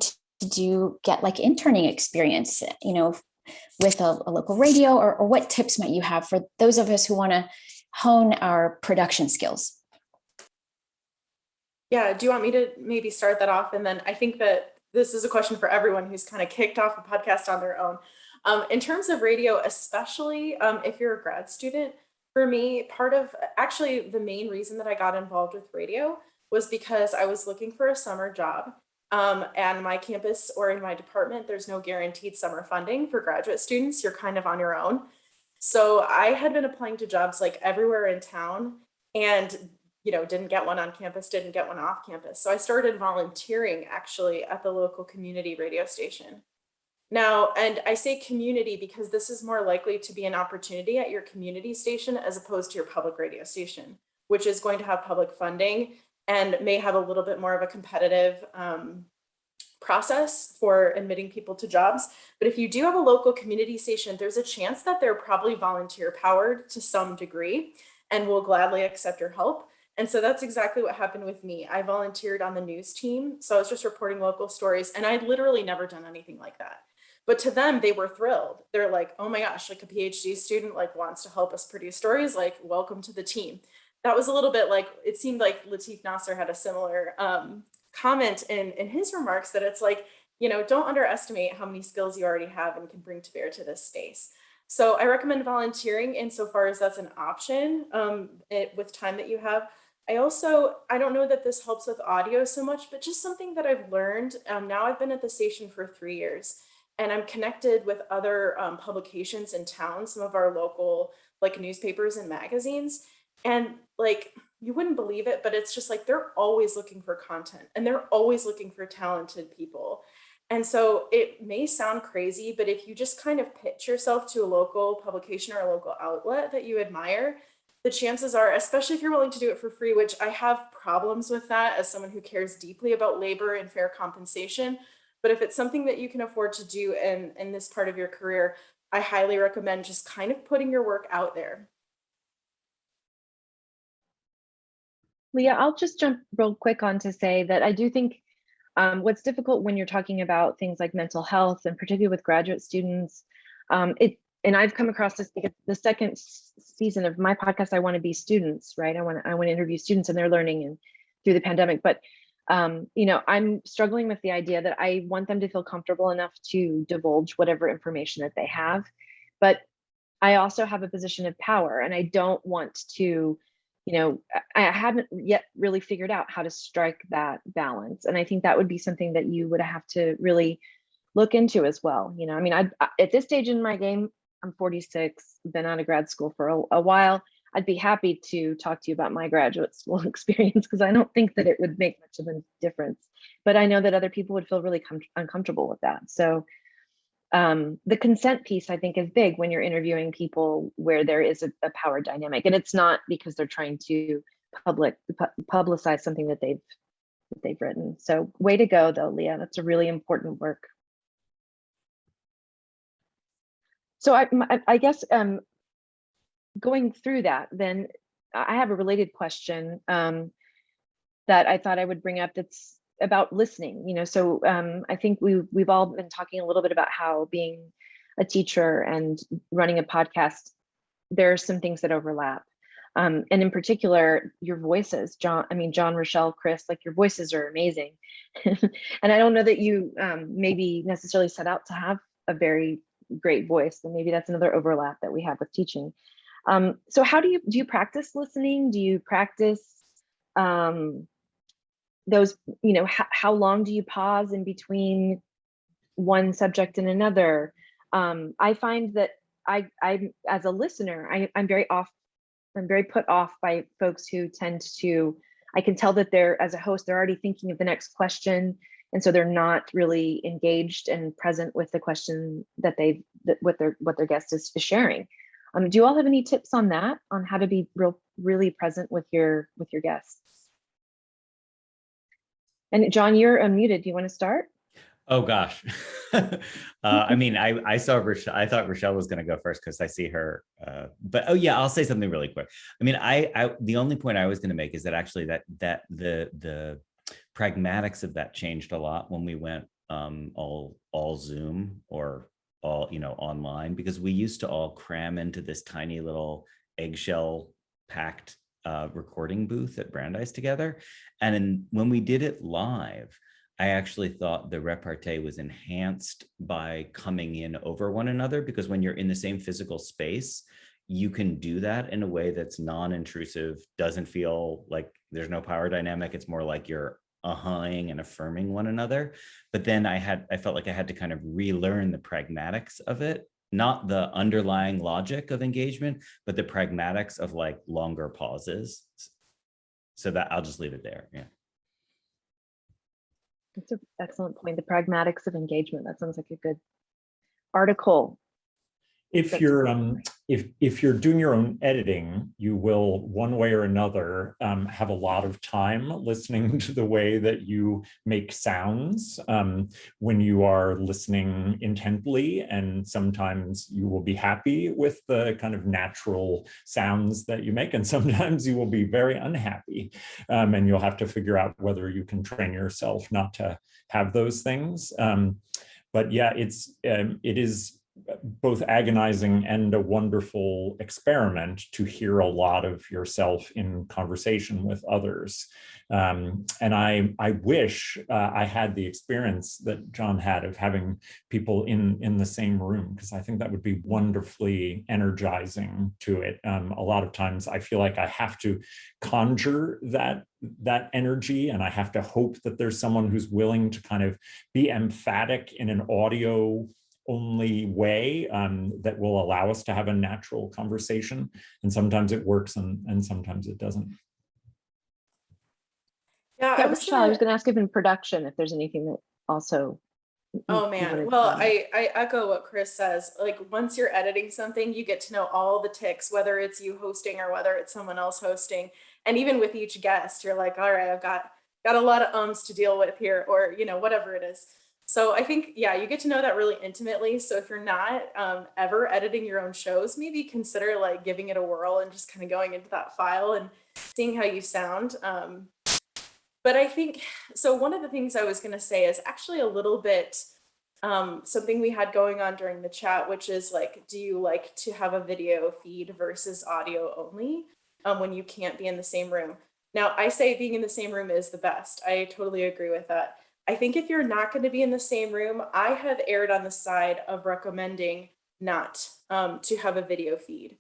to get like interning experience, you know, with a local radio, or what tips might you have for those of us who want to hone our production skills? Yeah, do you want me to maybe start that off? And then I think that this is a question for everyone who's kind of kicked off a podcast on their own. In terms of radio, especially if you're a grad student, for me, actually the main reason that I got involved with radio was because I was looking for a summer job. And my campus or in my department, there's no guaranteed summer funding for graduate students. You're kind of on your own. So I had been applying to jobs like everywhere in town and didn't get one on campus, didn't get one off campus. So I started volunteering actually at the local community radio station. Now, and I say community because this is more likely to be an opportunity at your community station as opposed to your public radio station, which is going to have public funding and may have a little bit more of a competitive process for admitting people to jobs. But if you do have a local community station, there's a chance that they're probably volunteer powered to some degree and will gladly accept your help. And so that's exactly what happened with me. I volunteered on the news team. So I was just reporting local stories and I'd literally never done anything like that. But to them, they were thrilled. They're like, oh my gosh, like a PhD student like wants to help us produce stories, like welcome to the team. That was a little bit like, it seemed like Latif Nasser had a similar comment in his remarks that it's like, don't underestimate how many skills you already have and can bring to bear to this space. So I recommend volunteering insofar as that's an option with time that you have. I don't know that this helps with audio so much, but just something that I've learned. Now I've been at the station for 3 years and I'm connected with other publications in town, some of our local like newspapers and magazines. And like, you wouldn't believe it, but it's just like, they're always looking for content and they're always looking for talented people. And so it may sound crazy, but if you just kind of pitch yourself to a local publication or a local outlet that you admire, the chances are, especially if you're willing to do it for free, which I have problems with that as someone who cares deeply about labor and fair compensation. But if it's something that you can afford to do in this part of your career, I highly recommend just kind of putting your work out there. Leah, I'll just jump real quick on to say that I do think What's difficult when you're talking about things like mental health, and particularly with graduate students, and I've come across this because the second season of my podcast, I want to be students, right? I want to interview students and their learning and through the pandemic. But I'm struggling with the idea that I want them to feel comfortable enough to divulge whatever information that they have. But I also have a position of power, and I don't want to, I haven't yet really figured out how to strike that balance. And I think that would be something that you would have to really look into as well. I mean, at this stage in my game, I'm 46, been out of grad school for a while. I'd be happy to talk to you about my graduate school experience, because I don't think that it would make much of a difference. But I know that other people would feel really uncomfortable with that. So the consent piece, I think, is big when you're interviewing people where there is a power dynamic, and it's not because they're trying to publicize something that they've written. So way to go, though, Leah. That's a really important work. So I guess going through that, then I have a related question that I thought I would bring up. That's about listening. So I think we've all been talking a little bit about how being a teacher and running a podcast, there are some things that overlap. And in particular, your voices, John, Richelle, Chris, like your voices are amazing. And I don't know that you maybe necessarily set out to have a very great voice, and maybe that's another overlap that we have with teaching. So how do you practice listening? Do you practice those, how long do you pause in between one subject and another? I find that I as a listener, I'm very put off by folks who tend to, I can tell that as a host, they're already thinking of the next question. And so they're not really engaged and present with the question that what their guest is sharing. Do you all have any tips on that, on how to be really present with your guests? And John, you're unmuted. Do you want to start? Oh gosh. I saw Richelle. I thought Richelle was going to go first because I see her. But oh yeah, I'll say something really quick. The only point I was going to make is that actually that the pragmatics of that changed a lot when we went all Zoom or all online, because we used to all cram into this tiny little eggshell packed recording booth at Brandeis together. And when we did it live, I actually thought the repartee was enhanced by coming in over one another, because when you're in the same physical space, you can do that in a way that's non-intrusive, doesn't feel like there's no power dynamic. It's more like you're ahhing and affirming one another. But then I felt like I had to kind of relearn the pragmatics of it, not the underlying logic of engagement, but the pragmatics of like longer pauses. So that I'll just leave it there. Yeah. That's an excellent point. The pragmatics of engagement. That sounds like a good article. If you're doing your own editing, you will, one way or another, have a lot of time listening to the way that you make sounds when you are listening intently. And sometimes you will be happy with the kind of natural sounds that you make, and sometimes you will be very unhappy. And you'll have to figure out whether you can train yourself not to have those things. But yeah, it is both agonizing and a wonderful experiment to hear a lot of yourself in conversation with others. And I wish I had the experience that John had of having people in the same room, because I think that would be wonderfully energizing to it. A lot of times I feel like I have to conjure that energy, and I have to hope that there's someone who's willing to kind of be emphatic in an audio only way that will allow us to have a natural conversation. And sometimes it works and sometimes it doesn't. Yeah, I was going to ask if in production, if there's anything that also. Oh man, well, I echo what Chris says. Like, once you're editing something, you get to know all the ticks, whether it's you hosting or whether it's someone else hosting. And even with each guest, you're like, all right, I've got a lot of ums to deal with here, or whatever it is. So I think, yeah, you get to know that really intimately. So if you're not ever editing your own shows, maybe consider like giving it a whirl and just kind of going into that file and seeing how you sound. But I think, so one of the things I was going to say is actually a little bit something we had going on during the chat, which is like, do you like to have a video feed versus audio only when you can't be in the same room? Now, I say being in the same room is the best. I totally agree with that. I think if you're not going to be in the same room, I have erred on the side of recommending not to have a video feed.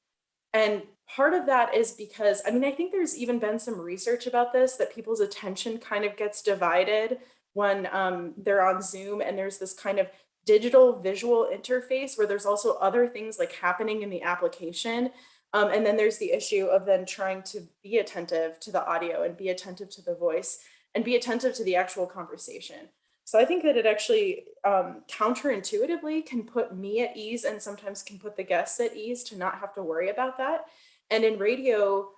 And part of that is because, I mean, I think there's even been some research about this, that people's attention kind of gets divided when they're on Zoom, and there's this kind of digital visual interface where there's also other things like happening in the application. And then there's the issue of then trying to be attentive to the audio and be attentive to the voice and be attentive to the actual conversation. So I think that it actually counterintuitively can put me at ease, and sometimes can put the guests at ease to not have to worry about that. And in radio,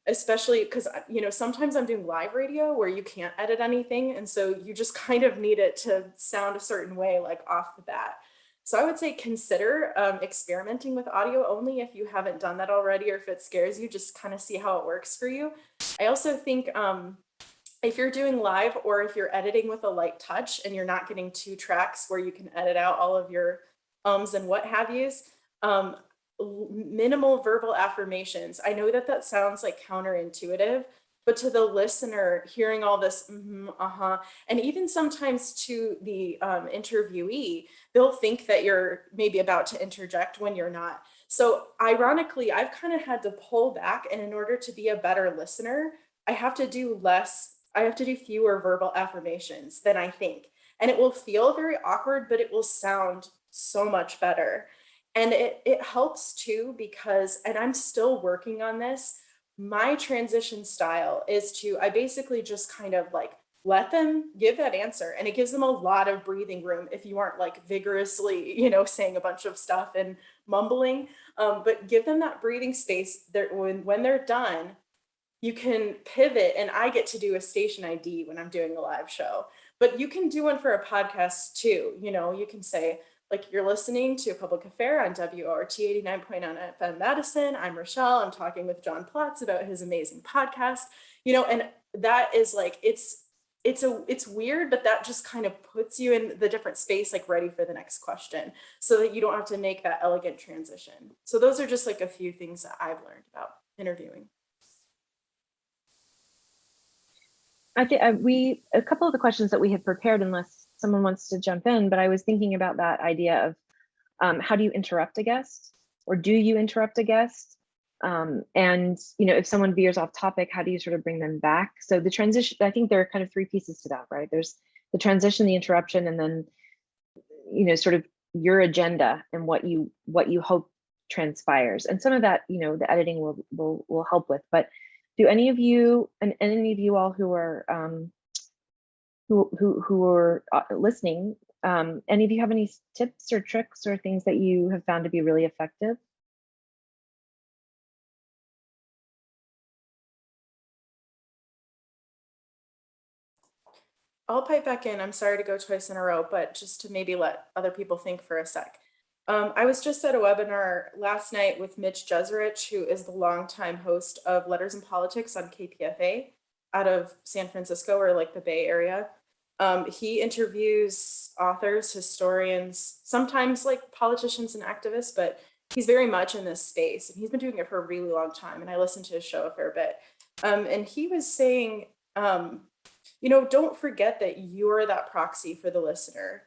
especially because, you know, sometimes I'm doing live radio where you can't edit anything. And so you just kind of need it to sound a certain way, like off the bat. So I would say consider experimenting with audio only if you haven't done that already, or if it scares you, just kind of see how it works for you. I also think if you're doing live, or if you're editing with a light touch and you're not getting 2 tracks where you can edit out all of your ums and what have yous, minimal verbal affirmations. I know that that sounds like counterintuitive, but to the listener, hearing all this, and even sometimes to the interviewee, they'll think that you're maybe about to interject when you're not. So ironically, I've kind of had to pull back, and in order to be a better listener, I have to do fewer verbal affirmations than I think. And it will feel very awkward, but it will sound so much better. And it helps too, because, and I'm still working on this, my transition style is I basically just kind of like let them give that answer, and it gives them a lot of breathing room if you aren't like vigorously, you know, saying a bunch of stuff and mumbling, but give them that breathing space. When they're done, you can pivot, and I get to do a station ID when I'm doing a live show, but you can do one for a podcast too. You know, you can say, like, you're listening to a Public Affair on WORT 89.9 FM Madison. I'm Richelle. I'm talking with John Plotz about his amazing podcast, you know, and that is like, it's weird, but that just kind of puts you in the different space, like ready for the next question, so that you don't have to make that elegant transition. So those are just like a few things that I've learned about interviewing. I think a couple of the questions that we had prepared, unless someone wants to jump in, but I was thinking about that idea of how do you interrupt a guest, or do you interrupt a guest? And, you know, if someone veers off topic, how do you sort of bring them back? So the transition, I think there are kind of 3 pieces to that, right? There's the transition, the interruption, and then, you know, sort of your agenda and what you hope transpires. And some of that, you know, the editing will help with. But do any of you, and any of you all who are who are listening, any of you have any tips or tricks or things that you have found to be really effective? I'll pipe back in. I'm sorry to go twice in a row, but just to maybe let other people think for a sec. I was just at a webinar last night with Mitch Jeserich, who is the longtime host of Letters and Politics on KPFA out of San Francisco, or like the Bay Area. He interviews authors, historians, sometimes like politicians and activists, but he's very much in this space, and he's been doing it for a really long time. And I listened to his show a fair bit. And he was saying, you know, don't forget that you're that proxy for the listener.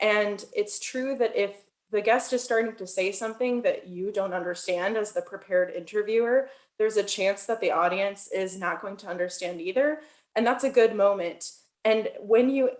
And it's true that if the guest is starting to say something that you don't understand as the prepared interviewer, there's a chance that the audience is not going to understand either. And that's a good moment. And when you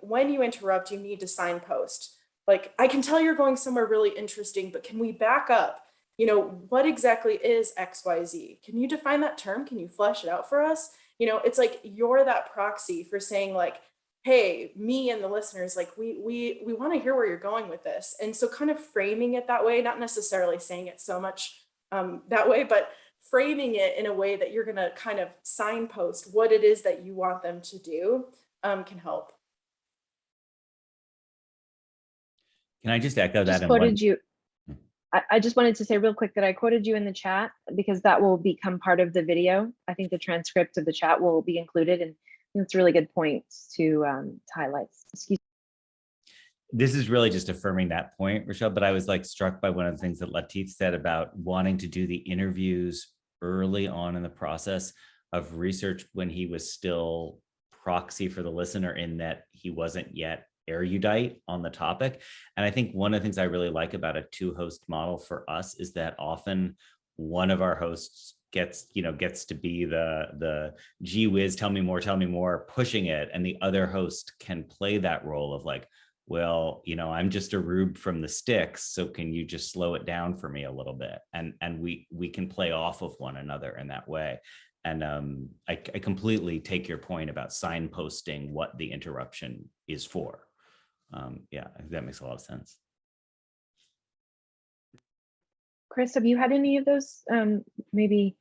interrupt, you need to signpost. Like, I can tell you're going somewhere really interesting, but can we back up? You know, what exactly is XYZ? Can you define that term? Can you flesh it out for us? You know, it's like you're that proxy for saying, like, hey, me and the listeners, like, we want to hear where you're going with this. And so kind of framing it that way, not necessarily saying it so much that way, but framing it in a way that you're going to kind of signpost what it is that you want them to do can help. Can I just echo that? I just wanted to say real quick that I quoted you in the chat, because that will become part of the video. I think the transcript of the chat will be included, and That's a really good point to highlight. Excuse This is really just affirming that point, Richelle, but I was like struck by one of the things that Latif said about wanting to do the interviews early on in the process of research when he was still proxy for the listener, in that he wasn't yet erudite on the topic. And I think one of the things I really like about a two-host model for us is that often one of our hosts gets to be the gee whiz, tell me more, pushing it, and the other host can play that role of like, well, I'm just a rube from the sticks, so can you just slow it down for me a little bit? And we can play off of one another in that way. And I completely take your point about signposting what the interruption is for. Yeah, I think that makes a lot of sense. Chris, have you had any of those maybe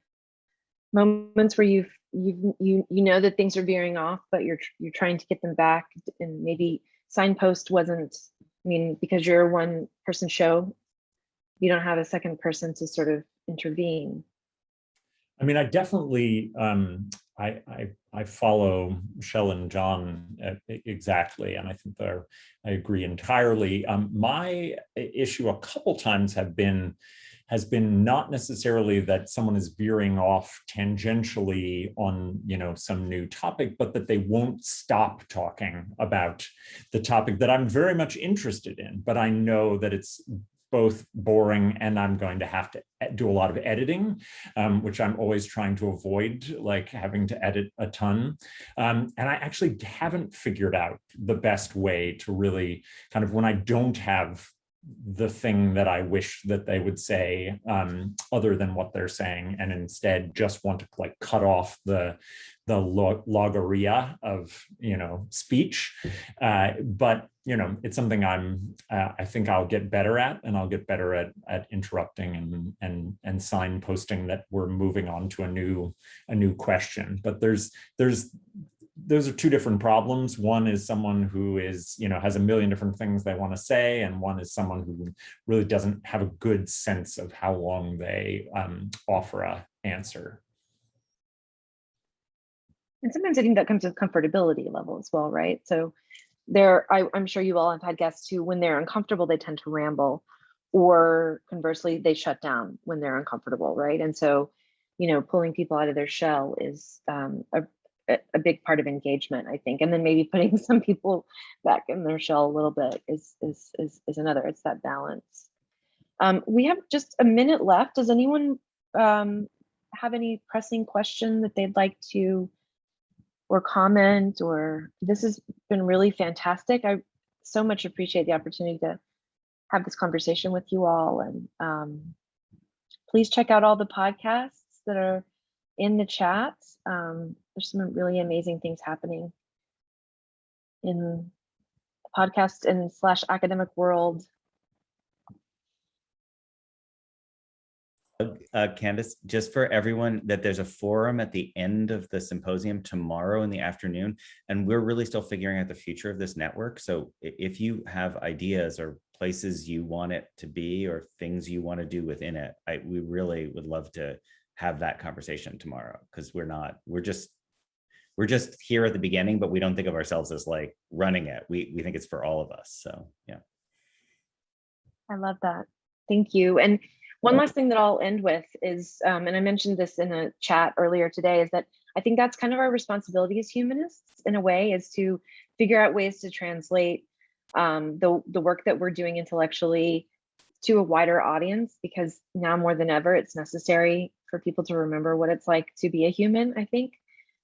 moments where you know that things are veering off, but you're trying to get them back, and maybe signpost wasn't, because you're a one person show, you don't have a second person to sort of intervene? I definitely, I follow Michelle and John exactly, and I think I agree entirely. My issue a couple times has been not necessarily that someone is veering off tangentially on some new topic, but that they won't stop talking about the topic that I'm very much interested in, but I know that it's both boring and I'm going to have to do a lot of editing, which I'm always trying to avoid, like having to edit a ton. And I actually haven't figured out the best way to really kind of, when I don't have the thing that I wish that they would say, other than what they're saying, and instead just want to like cut off the logaria of speech. But it's something I think I'll get better at, and I'll get better at interrupting and signposting that we're moving on to a new question. But those are two different problems. One is someone who is, has a million different things they want to say, and one is someone who really doesn't have a good sense of how long they offer a answer. And sometimes I think that comes with comfortability level as well, right? So I'm sure you all have had guests who, when they're uncomfortable, they tend to ramble, or conversely, they shut down when they're uncomfortable, right? And so, pulling people out of their shell is a big part of engagement, I think. And then maybe putting some people back in their shell a little bit is another. It's that balance. We have just a minute left. Does anyone have any pressing question that they'd like to, or comment? Or this has been really fantastic. I so much appreciate the opportunity to have this conversation with you all. And please check out all the podcasts that are in the chat. There's some really amazing things happening in the podcast and / academic world. Candace, just for everyone, that there's a forum at the end of the symposium tomorrow in the afternoon, and we're really still figuring out the future of this network. So if you have ideas or places you want it to be, or things you want to do within it, we really would love to have that conversation tomorrow, because we're just here at the beginning, but we don't think of ourselves as like running it. We think it's for all of us. So yeah. I love that. Thank you. And one last thing that I'll end with is, and I mentioned this in a chat earlier today, is that I think that's kind of our responsibility as humanists in a way, is to figure out ways to translate the work that we're doing intellectually to a wider audience, because now more than ever, it's necessary for people to remember what it's like to be a human, I think.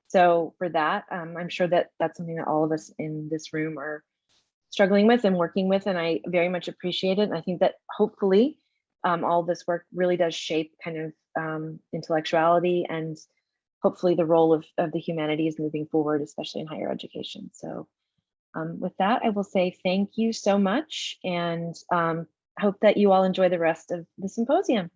So for that, I'm sure that that's something that all of us in this room are struggling with and working with, and I very much appreciate it. And I think that hopefully all this work really does shape kind of intellectuality, and hopefully the role of the humanities moving forward, especially in higher education. So with that, I will say thank you so much, and hope that you all enjoy the rest of the symposium.